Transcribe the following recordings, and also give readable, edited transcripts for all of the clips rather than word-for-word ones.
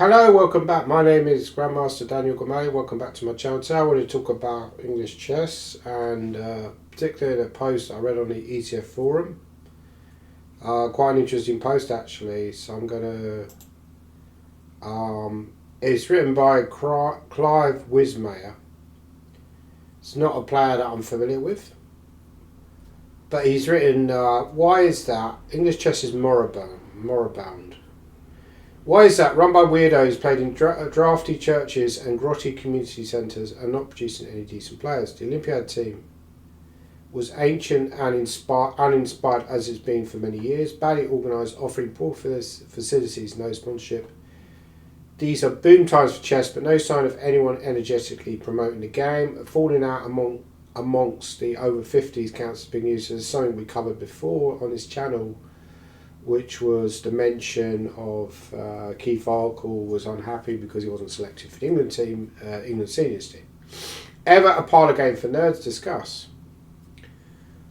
Hello, welcome back. My name is Grandmaster Daniel Gomali. Welcome back to my channel. Today I want to talk about English chess and particularly the post I read on the ETF forum. Quite an interesting post actually. So I'm going to... it's written by Clive Wismayer. It's not a player that I'm familiar with. But he's written, why is that? English chess is moribund. Why is that? Run by weirdos, played in drafty churches and grotty community centres and not producing any decent players. The Olympiad team was ancient and uninspired as it's been for many years, badly organised, offering poor facilities, no sponsorship. These are boom times for chess, but no sign of anyone energetically promoting the game. A falling out amongst the over 50s counts as being used as something we covered before on this channel, which was the mention of Keith Arkle was unhappy because he wasn't selected for the England team, England seniors team. Ever a parlour game for nerds to discuss.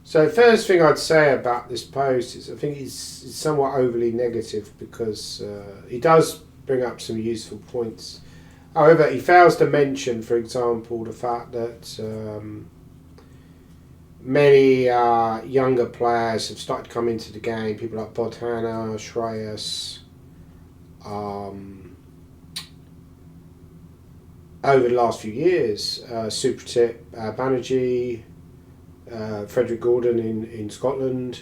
So the first thing I'd say about this post is I think it's somewhat overly negative because he does bring up some useful points. However, he fails to mention, for example, the fact that many younger players have started to come into the game. People like Bodhana, Shreyas, over the last few years, Supratit Banerjee, Frederick Gordon in Scotland,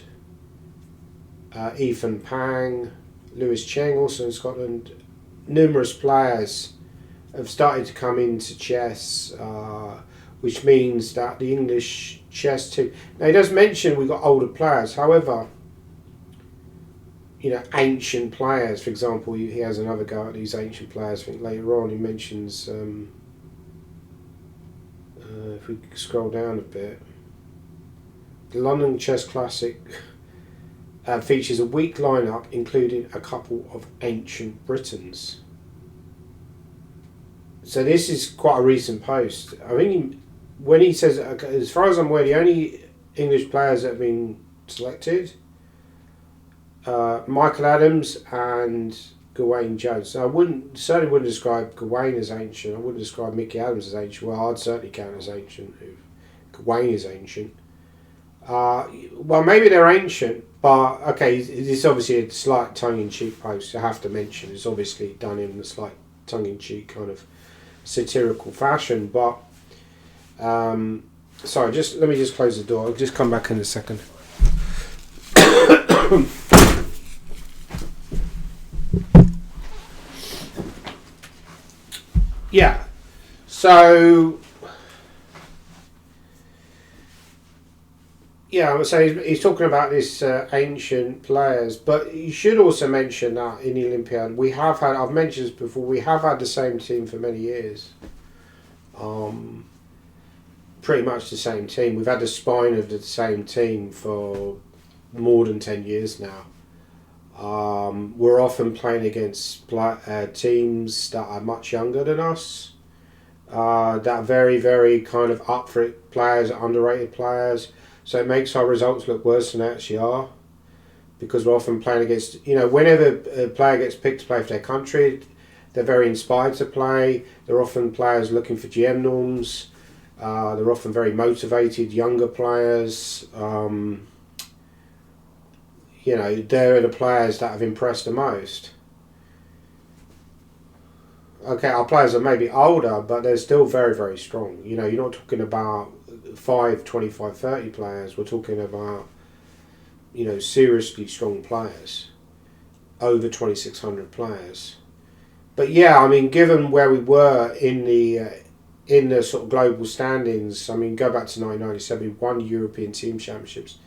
Ethan Pang, Lewis Cheng also in Scotland. Numerous players have started to come into chess, which means that the English chess team... Now, he does mention we've got older players. However, you know, ancient players, for example, he has another go at these ancient players. I think later on he mentions, if we scroll down a bit, the London Chess Classic features a weak lineup, including a couple of ancient Britons. So this is quite a recent post. I think when he says, as far as I'm aware, the only English players that have been selected, Michael Adams and Gawain Jones. So I certainly wouldn't describe Gawain as ancient. I wouldn't describe Mickey Adams as ancient. Well, I'd certainly count as ancient if Gawain is ancient. Well, maybe they're ancient, but okay, it's obviously a slight tongue-in-cheek post. I have to mention it's obviously done in a slight tongue-in-cheek kind of satirical fashion, but sorry, let me just close the door. I'll just come back in a second. Yeah, so yeah, I would say he's talking about this ancient players, but you should also mention that in the Olympiad we have had, I've mentioned this before, we have had the same team for many years. Pretty much the same team. We've had the spine of the same team for more than 10 years now. We're often playing against teams that are much younger than us, that are very, very kind of up for it players, underrated players. So it makes our results look worse than they actually are, because we're often playing against, you know, whenever a player gets picked to play for their country, they're very inspired to play. They're often players looking for GM norms. They're often very motivated, younger players. You know, they're the players that have impressed the most. Okay, our players are maybe older, but they're still very, very strong. You know, you're not talking about 5, 25, 30 players. We're talking about, you know, seriously strong players. Over 2,600 players. But yeah, I mean, given where we were in the sort of global standings, I mean, go back to 1997, we won European Team Championships.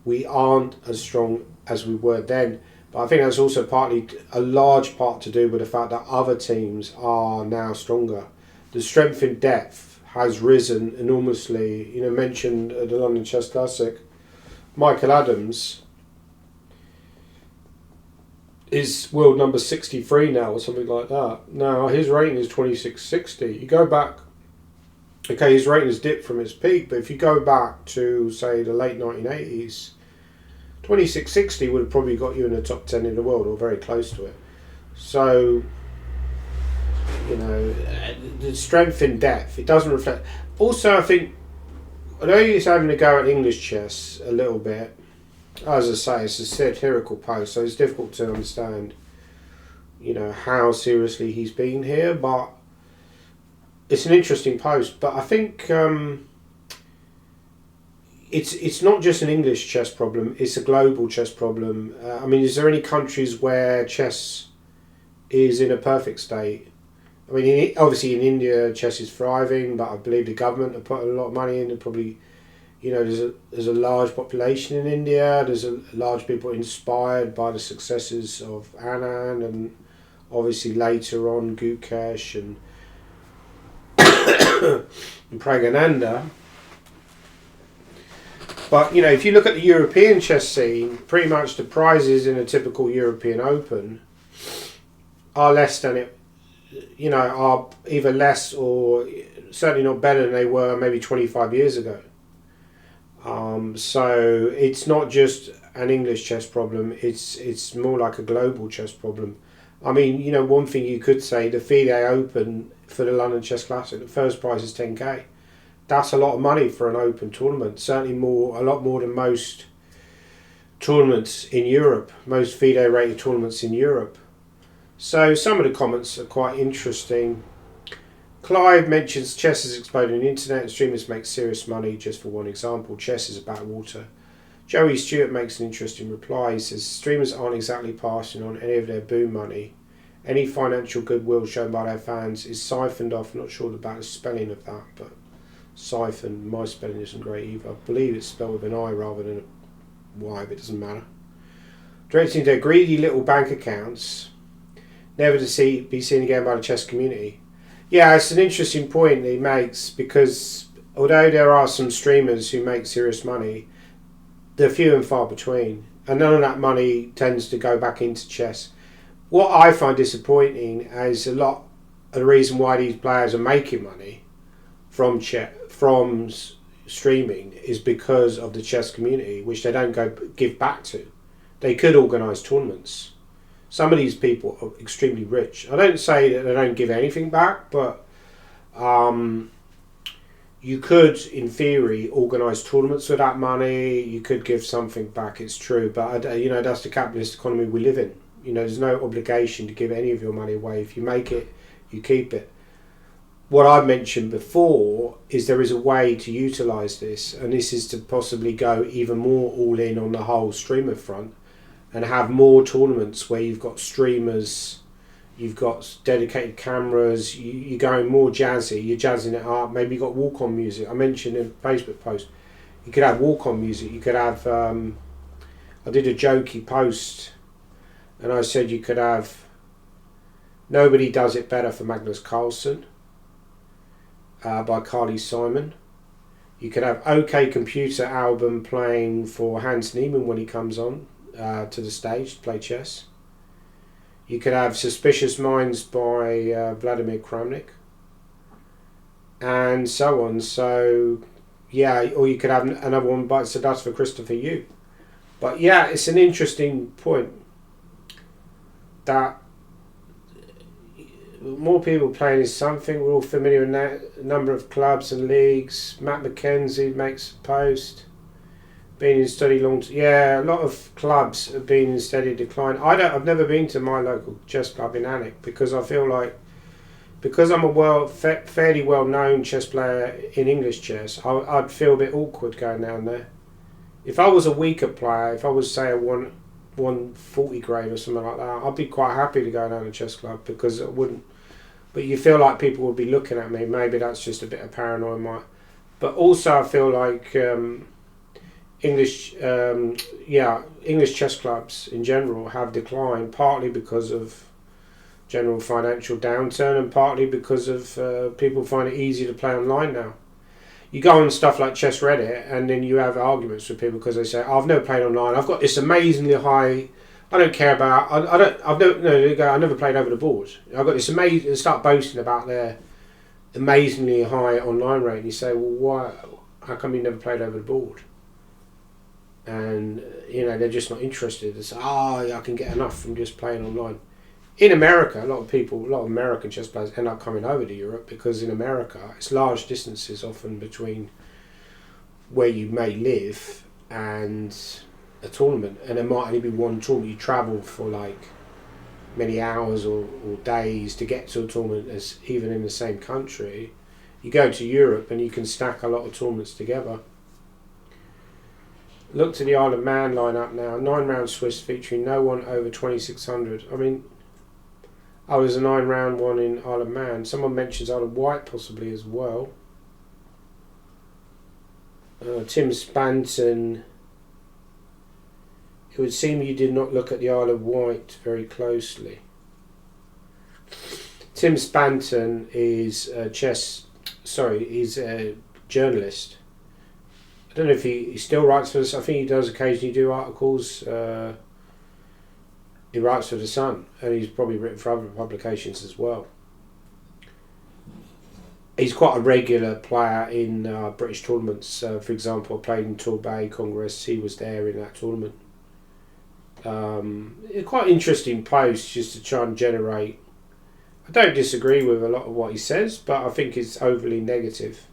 We aren't as strong as we were then. But I think that's also partly a large part to do with the fact that other teams are now stronger. The strength in depth has risen enormously. You know, mentioned at the London Chess Classic, Michael Adams is world number 63 now or something like that. Now his rating is 2660. You go back, okay, his rating has dipped from its peak, but if you go back to, say, the late 1980s, 2660 would have probably got you in the top 10 in the world, or very close to it. So You know, the strength in depth. It doesn't reflect. Also, I think, although he's having a go at English chess a little bit, as I say, it's a satirical post, so it's difficult to understand, you know, how seriously he's been here. But it's an interesting post. But I think it's not just an English chess problem; it's a global chess problem. I mean, is there any countries where chess is in a perfect state? I mean, obviously in India, chess is thriving, but I believe the government have put a lot of money in. And probably, you know, there's a large population in India. There's a large people inspired by the successes of Anand, and obviously later on Gukesh and and Pragananda. But you know, if you look at the European chess scene, pretty much the prizes in a typical European Open are less than it. You know, are either less or certainly not better than they were maybe 25 years ago. So it's not just an English chess problem, it's more like a global chess problem. I mean, you know, one thing you could say, the FIDE Open for the London Chess Classic, the first prize is 10k. That's a lot of money for an open tournament, certainly a lot more than most tournaments in Europe, most FIDE rated tournaments in Europe. So some of the comments are quite interesting. Clive mentions chess is exploding on the internet and streamers make serious money, just for one example. Chess is about water. Joey Stewart makes an interesting reply. He says streamers aren't exactly passing on any of their boom money. Any financial goodwill shown by their fans is siphoned off. I'm not sure about the spelling of that, but siphon, my spelling isn't great either. I believe it's spelled with an I rather than a Y, but it doesn't matter. Directing their greedy little bank accounts, never to be seen again by the chess community. Yeah, it's an interesting point that he makes, because although there are some streamers who make serious money, they're few and far between, and none of that money tends to go back into chess. What I find disappointing is a lot of the reason why these players are making money from streaming is because of the chess community, which they don't go give back to. They could organise tournaments. Some of these people are extremely rich. I don't say that they don't give anything back, but you could, in theory, organise tournaments with that money. You could give something back, it's true. But, you know, that's the capitalist economy we live in. You know, there's no obligation to give any of your money away. If you make it, you keep it. What I've mentioned before is there is a way to utilise this, and this is to possibly go even more all in on the whole streamer front, and have more tournaments where you've got streamers, you've got dedicated cameras, you're going more jazzy, you're jazzing it up. Maybe you've got walk-on music. I mentioned in a Facebook post, you could have walk-on music. You could have, I did a jokey post, and I said you could have Nobody Does It Better for Magnus Carlsen by Carly Simon. You could have OK Computer album playing for Hans Niemann when he comes on to the stage to play chess. You could have Suspicious Minds by Vladimir Kramnik, and so on. So yeah, or you could have another one by That's for Christopher Yu. But yeah, it's an interesting point that more people playing is something. We're all familiar with that. A number of clubs and leagues. Matt McKenzie makes a post. Been in steady yeah, a lot of clubs have been in steady decline. I've never been to my local chess club in Alnwick, because I feel like, because I'm a fairly well known chess player in English chess, I'd feel a bit awkward going down there. If I was a weaker player, if I was say a 140 grade or something like that, I'd be quite happy to go down to a chess club, because it wouldn't. But you feel like people would be looking at me. Maybe that's just a bit of paranoia. But also I feel like English chess clubs in general have declined, partly because of general financial downturn, and partly because of people find it easy to play online now. You go on stuff like Chess Reddit, and then you have arguments with people because they say, "I've never played online. I've got this amazingly high. I don't care about. I never played over the board. I've got this amazing." They start boasting about their amazingly high online rate, and you say, "Well, why? How come you never played over the board?" And you know, they're just not interested. They say, I can get enough from just playing online. In America, a lot of American chess players end up coming over to Europe because in America it's large distances often between where you may live and a tournament, and there might only be one tournament. You travel for like many hours or days to get to a tournament, as even in the same country. You go to Europe and you can stack a lot of tournaments together. Look to the Isle of Man lineup now. 9-round Swiss featuring no one over 2600. I mean, there's a 9-round one in Isle of Man. Someone mentions Isle of Wight possibly as well. Tim Spanton. It would seem you did not look at the Isle of Wight very closely. Tim Spanton is he's a journalist. I don't know if he still writes for us. I think he does occasionally do articles. He writes for The Sun, and he's probably written for other publications as well. He's quite a regular player in British tournaments. For example, I played in Torbay Congress. He was there in that tournament. Quite interesting post just to try and generate. I don't disagree with a lot of what he says, but I think it's overly negative.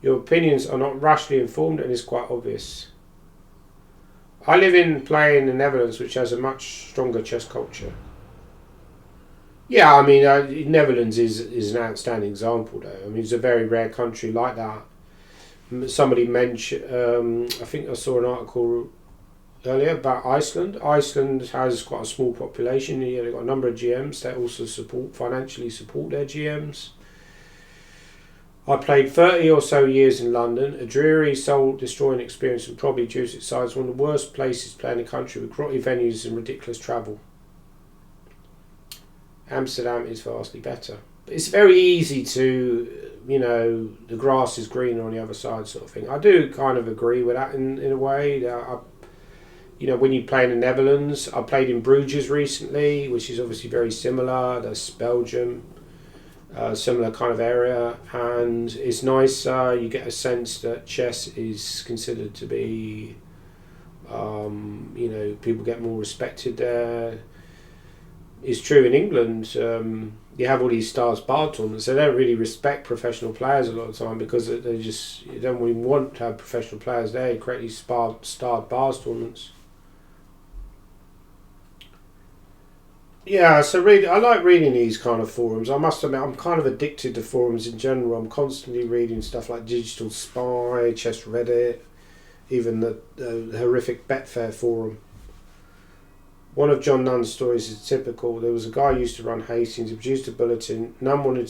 Your opinions are not rashly informed and is quite obvious. I live in the Netherlands, which has a much stronger chess culture. Yeah, I mean, Netherlands is an outstanding example, though. I mean, it's a very rare country like that. Somebody mentioned, I think I saw an article earlier about Iceland. Iceland has quite a small population. They've got a number of GMs that also financially support their GMs. I played 30 or so years in London, a dreary, soul-destroying experience and probably due to its size, one of the worst places to play in the country with grotty venues and ridiculous travel. Amsterdam is vastly better. But it's very easy to, the grass is greener on the other side sort of thing. I do kind of agree with that in a way. When you play in the Netherlands, I played in Bruges recently, which is obviously very similar. That's Belgium. Similar kind of area, and it's nice. You get a sense that chess is considered to be, people get more respected there. It's true in England. You have all these stars bar tournaments. They don't really respect professional players a lot of the time because you don't really want to have professional players there. You create these starred bars tournaments. Yeah, so I like reading these kind of forums. I must admit, I'm kind of addicted to forums in general. I'm constantly reading stuff like Digital Spy, Chess Reddit, even the horrific Betfair forum. One of John Nunn's stories is typical. There was a guy who used to run Hastings. He produced a bulletin. None wanted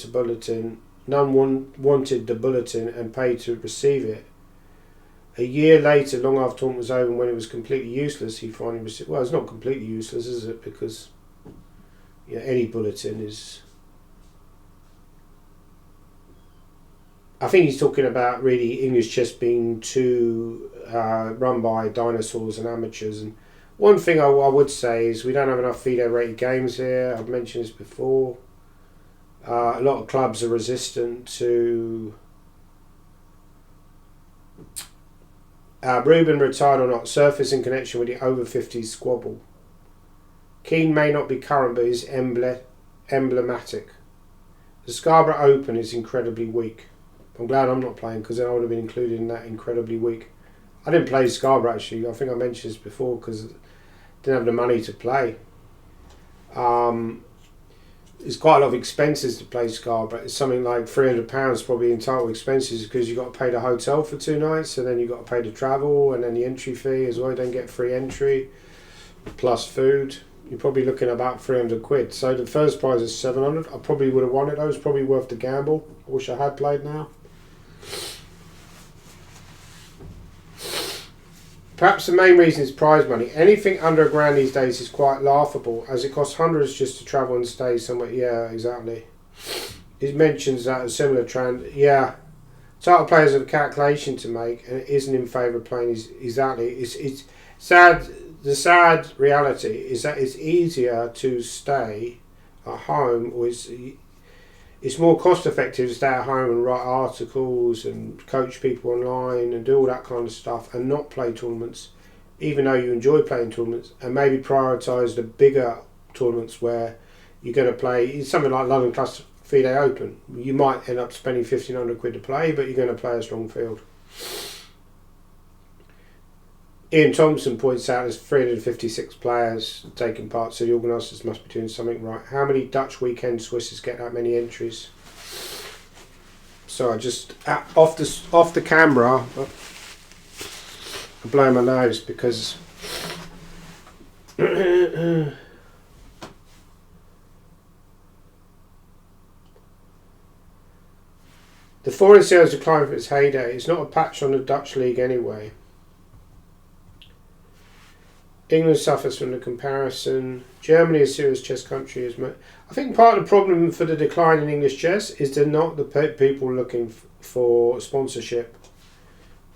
the bulletin and paid to receive it. A year later, long after the tournament was over, when it was completely useless, he finally received. Well, it's not completely useless, is it? Because any bulletin is. I think he's talking about really English chess being too run by dinosaurs and amateurs. And one thing I would say is we don't have enough FIDE rated games here. I've mentioned this before. A lot of clubs are resistant to. Moribund retired or not, surface in connection with the over 50s squabble. Keane may not be current, but is emblematic. The Scarborough Open is incredibly weak. I'm glad I'm not playing because then I would have been included in that incredibly weak. I didn't play Scarborough actually. I think I mentioned this before because I didn't have the money to play. There's quite a lot of expenses to play Scarborough. It's something like £300 probably in total expenses because you've got to pay the hotel for 2 nights and then you've got to pay the travel and then the entry fee as well. You don't get free entry plus food. You're probably looking at about £300. So the first prize is 700. I probably would have won it though. It's probably worth the gamble. I wish I had played now. Perhaps the main reason is prize money. Anything under £1,000 these days is quite laughable, as it costs hundreds just to travel and stay somewhere. Yeah, exactly. It mentions that a similar trend. Yeah, title players have a calculation to make, and it isn't in favour of playing. Exactly. It's sad. The sad reality is that it's easier to stay at home, or it's more cost effective to stay at home and write articles and coach people online and do all that kind of stuff and not play tournaments, even though you enjoy playing tournaments, and maybe prioritise the bigger tournaments where you're going to play something like London Classic FIDE Open. You might end up spending £1,500 to play, but you're going to play a strong field. Ian Thompson points out there's 356 players taking part, so the organisers must be doing something right. How many Dutch weekend Swisses get that many entries? So I just off the camera, I'm blowing my nose because the foreign sales declined from its heyday. It's not a patch on the Dutch league anyway. England suffers from the comparison. Germany, a serious chess country, is. I think part of the problem for the decline in English chess is they're not the people looking for sponsorship.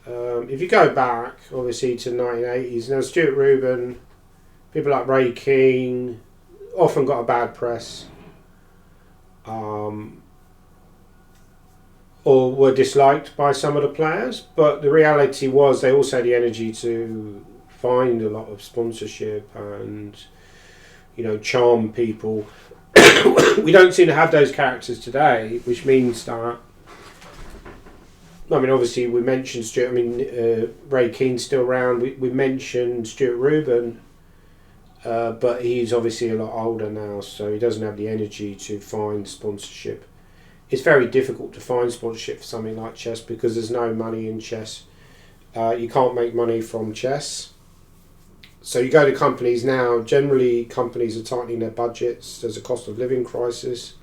If you go back, obviously, to the 1980s, now Stuart Rubin, people like Ray King, often got a bad press, or were disliked by some of the players. But the reality was they also had the energy to find a lot of sponsorship and, charm people. We don't seem to have those characters today, which means that, obviously we mentioned Stuart, Ray Keane's still around, we mentioned Stuart Rubin, but he's obviously a lot older now, so he doesn't have the energy to find sponsorship. It's very difficult to find sponsorship for something like chess because there's no money in chess. You can't make money from chess. So you go to companies now, generally companies are tightening their budgets, there's a cost of living crisis.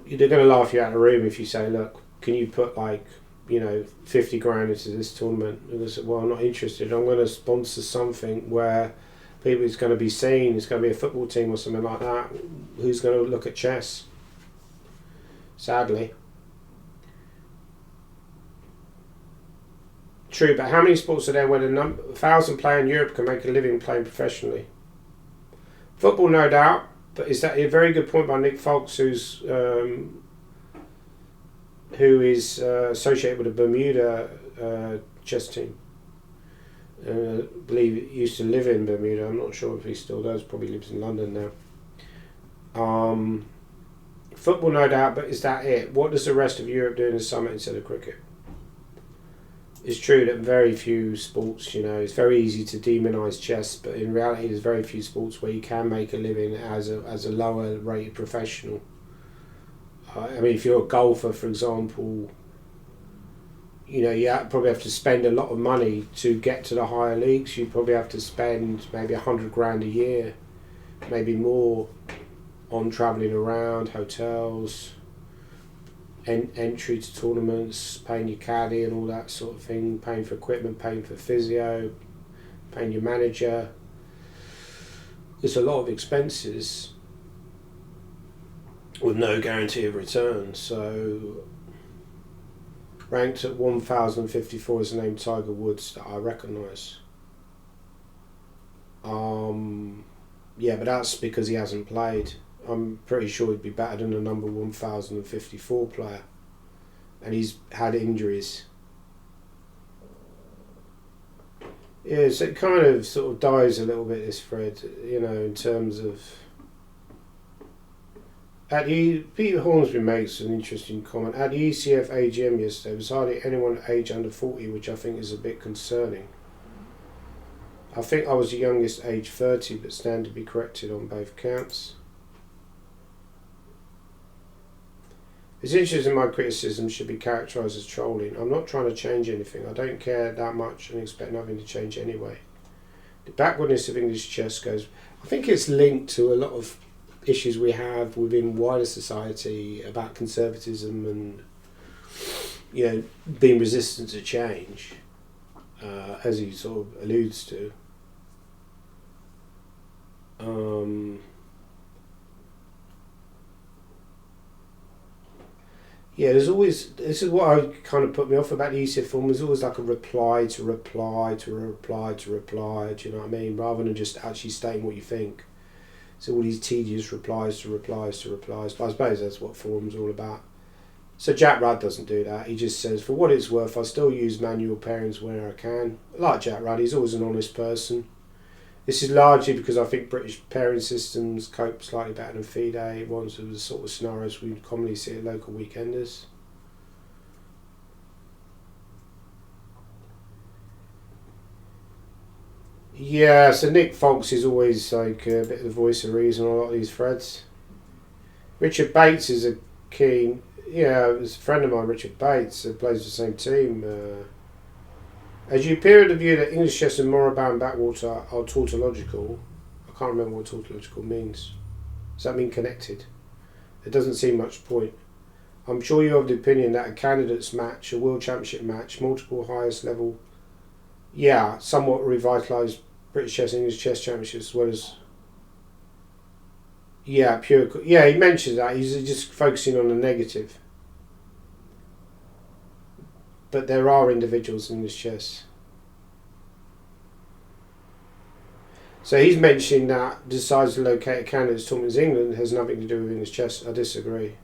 They're going to laugh you out of the room if you say, look, can you put 50 grand into this tournament? And they say, well, I'm not interested. I'm going to sponsor something where people is going to be seen, it's going to be a football team or something like that. Who's going to look at chess? Sadly. True, but how many sports are there where 1,000 players in Europe can make a living playing professionally? Football, no doubt, but is that a very good point by Nick Fox, who is associated with the Bermuda chess team. I believe he used to live in Bermuda. I'm not sure if he still does. Probably lives in London now. Football, no doubt, but is that it? What does the rest of Europe do in the summer instead of cricket? It's true that very few sports, it's very easy to demonise chess, but in reality there's very few sports where you can make a living as a lower rated professional. If you're a golfer, for example, you probably have to spend a lot of money to get to the higher leagues. You probably have to spend maybe 100 grand a year, maybe more, on travelling around, hotels, entry to tournaments, paying your caddy and all that sort of thing, paying for equipment, paying for physio, paying your manager. There's a lot of expenses with no guarantee of return. So ranked at 1054 is the name Tiger Woods that I recognise. Yeah, but that's because he hasn't played. I'm pretty sure he'd be better than the number 1054 player, and he's had injuries. Yeah, so it kind of sort of dies a little bit, this thread, in terms of. Peter Hornsby makes an interesting comment. At the ECF AGM yesterday, there was hardly anyone age under 40, which I think is a bit concerning. I think I was the youngest, age 30, but stand to be corrected on both counts. It's interesting my criticism should be characterised as trolling. I'm not trying to change anything. I don't care that much and expect nothing to change anyway. The backwardness of English chess goes... I think it's linked to a lot of issues we have within wider society about conservatism and, being resistant to change, as he sort of alludes to. Yeah, there's always... This is what I kind of put me off about the ECF form. There's always like a reply to reply to reply to reply, do you know what I mean? Rather than just actually stating what you think. So all these tedious replies to replies to replies. But I suppose that's what forum's all about. So Jack Rudd doesn't do that. He just says, for what it's worth, I still use manual pairings where I can. I like Jack Rudd, he's always an honest person. This is largely because I think British pairing systems cope slightly better than FIDE, ones with the sort of scenarios we commonly see at local weekenders. Yeah, so Nick Fox is always like a bit of the voice of reason on a lot of these threads. Richard Bates is a keen, yeah, it was a friend of mine, Richard Bates, who plays the same team. As you appear to view that English chess and Moribund backwater are tautological, I can't remember what tautological means. Does that mean connected? There doesn't seem much point. I'm sure you have the opinion that a candidates match, a world championship match, multiple highest level, yeah, somewhat revitalised British chess and English chess championships as well as, yeah, pure, yeah, he mentions that, he's just focusing on the negative. But there are individuals in English chess. So he's mentioning that decides to locate a candidates tournament in England has nothing to do with English chess. I disagree.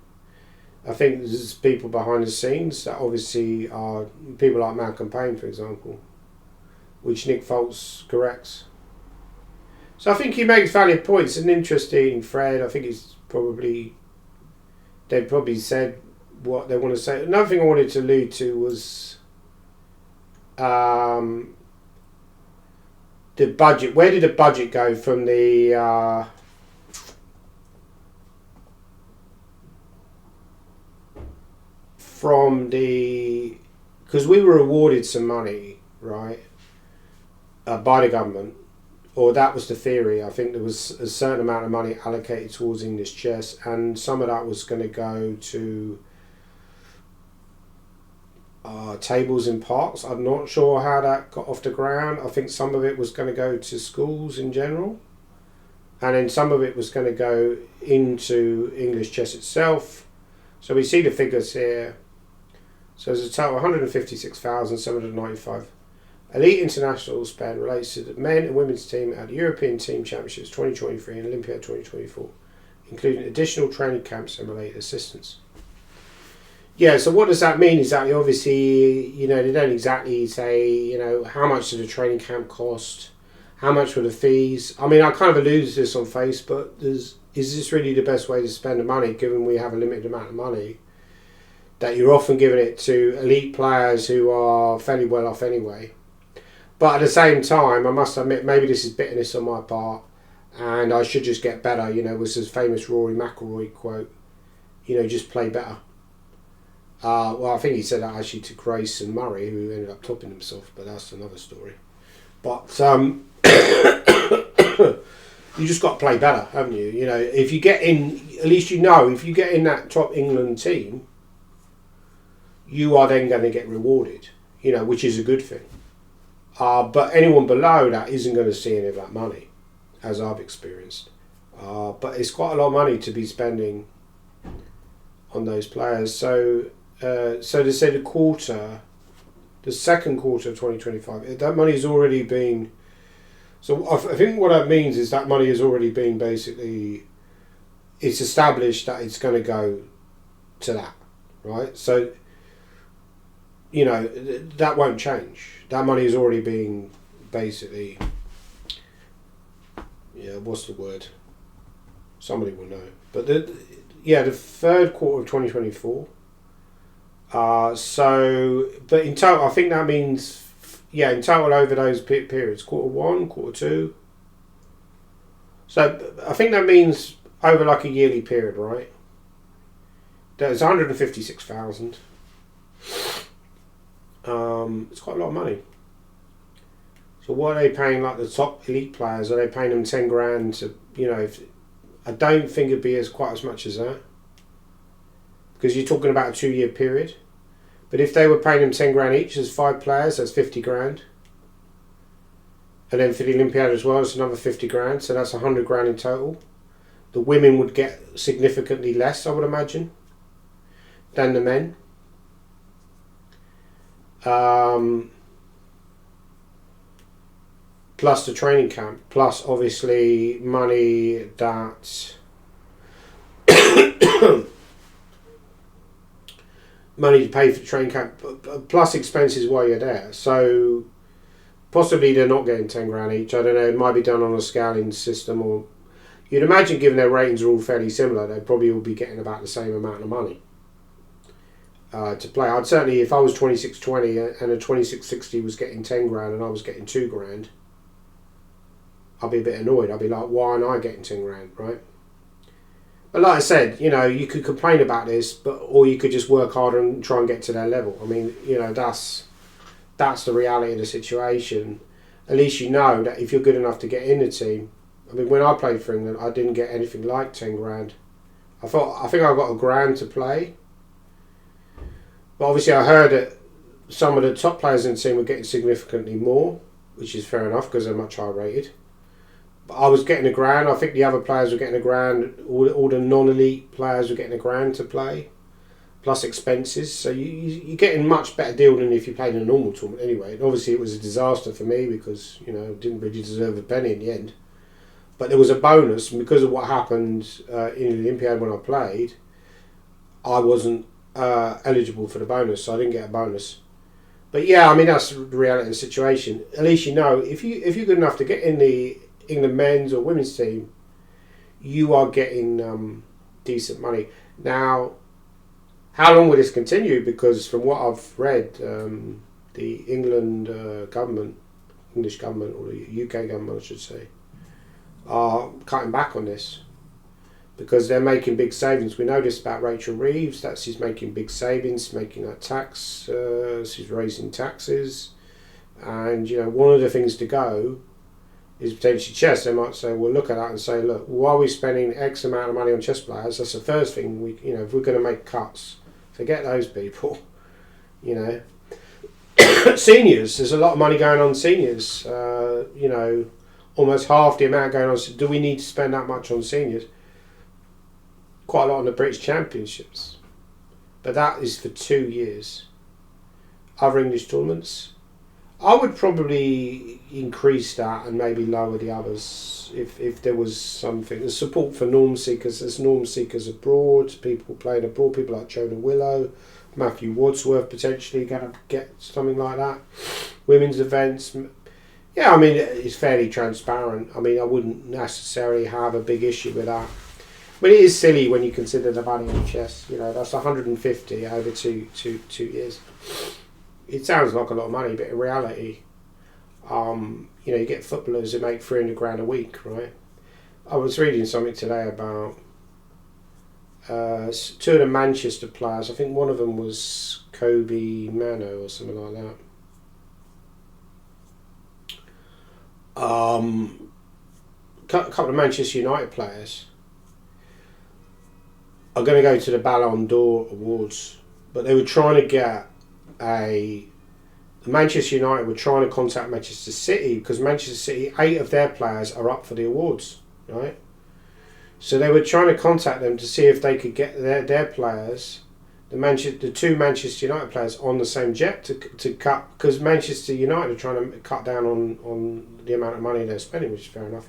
I think there's people behind the scenes that obviously are people like Malcolm Payne, for example, which Nick Foltz corrects. So I think he makes valid points. An interesting thread. I think it's probably, they've probably said what they want to say. Another thing I wanted to allude to was the budget. Where did the budget go from the because we were awarded some money, right, by the government, or that was the theory. I think there was a certain amount of money allocated towards English chess, and some of that was going to go to tables in parks. I'm not sure how that got off the ground. I think some of it was going to go to schools in general, and then some of it was going to go into English chess itself. So we see the figures here. So there's a total of 156,795. Elite international spend relates to the men and women's team at the European Team Championships 2023 and Olympiad 2024, including additional training camps and related assistance. Yeah, so what does that mean exactly? Obviously, they don't exactly say, how much did a training camp cost? How much were the fees? I mean, I kind of alluded to this on Facebook. Is this really the best way to spend the money, given we have a limited amount of money? That you're often giving it to elite players who are fairly well off anyway. But at the same time, I must admit, maybe this is bitterness on my part, and I should just get better. Was his famous Rory McIlroy quote, just play better. Well, I think he said that actually to Grace and Murray, who ended up topping himself, but that's another story. But you just got to play better, haven't you? If you get in, at least if you get in that top England team, you are then going to get rewarded, which is a good thing. But anyone below that isn't going to see any of that money, as I've experienced. But it's quite a lot of money to be spending on those players. So they say the second quarter of 2025, that money has already been. So I think what that means is that money has already been basically, it's established that it's going to go to that, right? So, that won't change. That money is already being basically, what's the word? Somebody will know. But the third quarter of 2024. But in total, I think that means, in total over those periods, quarter one, quarter two. So I think that means over like a yearly period, right? There's 156,000. It's quite a lot of money. So what are they paying like the top elite players? Are they paying them 10 grand to, I don't think it'd be quite as much as that. Because you're talking about a 2-year period. But if they were paying them 10 grand each, there's 5 players, that's 50 grand. And then for the Olympiad as well, it's another 50 grand, so that's 100 grand in total. The women would get significantly less, I would imagine, than the men. Plus the training camp, plus obviously money that money to pay for the training camp, plus expenses while you're there. So Possibly they're not getting 10 grand each. I don't know. It might be done on a scaling system, or you'd imagine, given their ratings are all fairly similar, they probably will be getting about the same amount of money to play. I'd certainly, if I was 2620 and a 2660 was getting 10 grand and I was getting 2 grand, I'd be a bit annoyed. I'd be like, why aren't I getting 10 grand, right? But like I said, you know, you could complain about this, or you could just work harder and try and get to their level. I mean, you know, that's the reality of the situation. At least you know that if you're good enough to get in the team. I mean, when I played for England, I didn't get anything like 10 grand. I think I got a grand to play. But obviously I heard that some of the top players in the team were getting significantly more, which is fair enough because they're much higher rated. But I was getting a grand. I think the other players were getting a grand. All the non-elite players were getting a grand to play, plus expenses. So you're getting much better deal than if you played in a normal tournament anyway. And obviously it was a disaster for me because, you know, didn't really deserve a penny in the end. But there was a bonus, and because of what happened in the Olympiad when I played, I wasn't eligible for the bonus, so I didn't get a bonus. But yeah, I mean, that's the reality of the situation. At least you know, if you're good enough to get in the England men's or women's team, you are getting decent money. Now, how long will this continue? Because from what I've read, the England government, English government, or the UK government, I should say, are cutting back on this because they're making big savings. We know this about Rachel Reeves, that she's making big savings, making her tax, she's raising taxes, and you know, one of the things to go is potentially chess. They might say, well, look at that and say, look, why are we spending X amount of money on chess players? That's the first thing we, you know, if we're going to make cuts, forget those people, you know. Seniors, there's a lot of money going on seniors, you know, almost half the amount going on. Do we need to spend that much on seniors? Quite a lot on the British Championships, but that is for 2 years. Other English tournaments, I would probably increase that and maybe lower the others if there was something. There's support for norm seekers. There's norm seekers abroad, people playing abroad, people like Jonah Willow, Matthew Wadsworth potentially going to get something like that. Women's events. Yeah, I mean, it's fairly transparent. I mean, I wouldn't necessarily have a big issue with that. But it is silly when you consider the value of chess. You know, that's 150 over two years. It sounds like a lot of money, but in reality, you know, you get footballers who make 300 grand a week, right? I was reading something today about two of the Manchester players. I think one of them was Kobe Mano or something like that. Couple of Manchester United players are going to go to the Ballon d'Or Awards, but they were trying to get Manchester United were trying to contact Manchester City because Manchester City, 8 of their players are up for the awards, right? So they were trying to contact them to see if they could get their players, the two Manchester United players, on the same jet to cut, because Manchester United are trying to cut down on the amount of money they're spending, which is fair enough.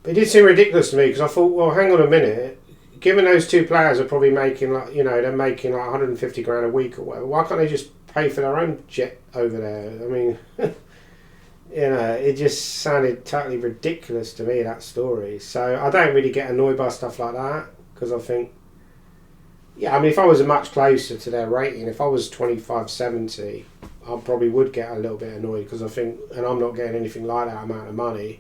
But it did seem ridiculous to me because I thought, well, hang on a minute. Given those two players are probably making, like, you know, they're making like 150 grand a week or whatever, why can't they just pay for their own jet over there? I mean, you know, it just sounded totally ridiculous to me, that story. So I don't really get annoyed by stuff like that because I think, yeah, I mean, if I was much closer to their rating, if I was 25.70, I probably would get a little bit annoyed because I think, and I'm not getting anything like that amount of money,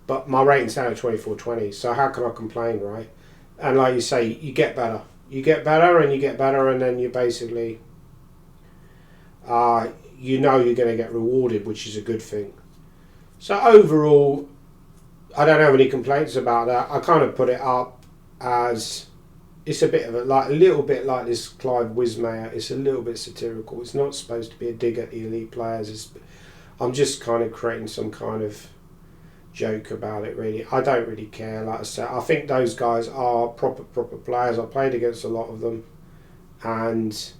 but my rating's down at 24.20, so how can I complain, right? And like you say, you get better. You get better and you get better, and then you basically, you know you're going to get rewarded, which is a good thing. So overall, I don't have any complaints about that. I kind of put it up as, it's a bit of a little bit like this Clive Wismayer. It's a little bit satirical. It's not supposed to be a dig at the elite players. I'm just kind of creating some kind of joke about it, really. I don't really care. Like I said, I think those guys are proper players. I played against a lot of them, and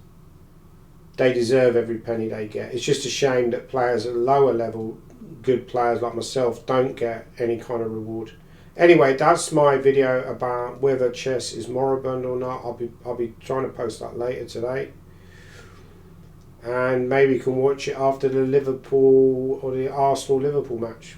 they deserve every penny they get. It's just a shame that players at a lower level, good players like myself, don't get any kind of reward. Anyway, that's my video about whether chess is moribund or not. I'll be trying to post that later today. and maybe you can watch it after the Liverpool or the Arsenal Liverpool match.